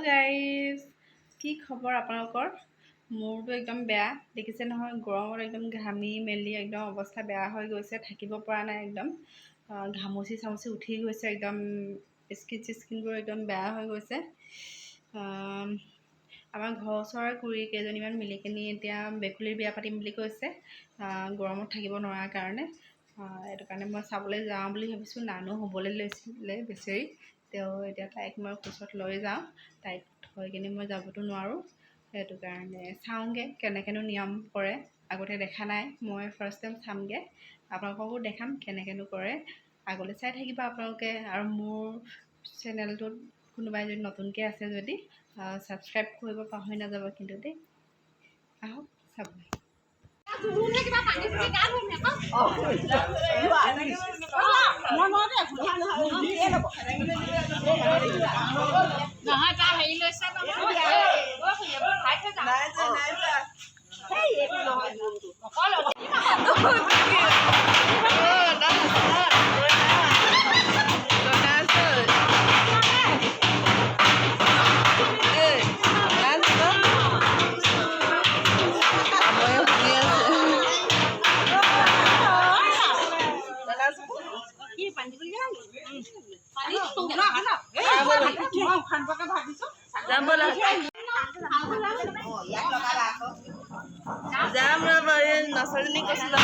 Guys, কি খবৰ আপোনালোকৰ? মোৰতো একদম বেয়া, দেখিছে নহয়, গৰমত একদম ঘামি মেলি একদম অৱস্থা বেয়া হৈ গৈছে, থাকিব পৰা নাই একদম। ঘামচি চামচি উঠি গৈছে, একদম স্কিনবোৰ একদম বেয়া হৈ গৈছে। আমাৰ ঘৰৰ ওচৰৰ খুৰী কেইজনীমান মিলি কিনি এতিয়া বেকুলীৰ বিয়া পাতিম বুলি কৈছে, গৰমত থাকিব নোৱাৰাৰ কাৰণে। সেইটো কাৰণে মই চাবলৈ যাওঁ বুলি ভাবিছোঁ। নানো হ'বলৈ লৈছিলে বেচেৰি, তেওঁ এতিয়া তাইক মই কোচত লৈ যাওঁ, তাইক থৈ কিনি মই যাবতো নোৱাৰোঁ। সেইটো কাৰণে চাওঁগৈ কেনেকৈনো নিয়ম কৰে, আগতে দেখা নাই, মই ফাৰ্ষ্ট টাইম চামগৈ, আপোনালোককো দেখাম কেনেকৈনো কৰে। আগলৈ চাই থাকিব আপোনালোকে, আৰু মোৰ চেনেলটোত কোনোবাই যদি নতুনকৈ আছে যদি ছাবস্ক্ৰাইব কৰিব পাহৰি নাযাব কিন্তু দেই। আহক চাবলৈ। যাম ৰ'বা, নচলিনী কৈছিল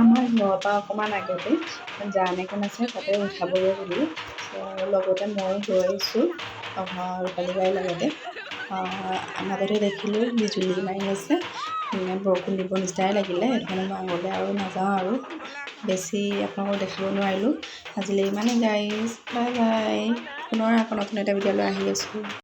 আমাৰ ঘৰৰ পৰা অকণমান আগতে জান এখন আছে, তাতে উঠাবগৈ বুলি লগতে মই গৈ আহিছোঁ ৰূপালী বাৰীৰ লগতে। মাজতে দেখিলোঁ বিজুলী মাৰি আছে, বৰষুণ দিব নিচিনাই লাগিলে, সেইটো কাৰণে মই আগলৈ আৰু নাযাওঁ আৰু বেছি আপোনালোকক দেখাব নোৱাৰিলোঁ। আজিলৈ ইমানেই গাইজ, বাই বাই। পুনৰ আকৌ নতুন এটা ভিডিঅ'লৈ আহি আছোঁ।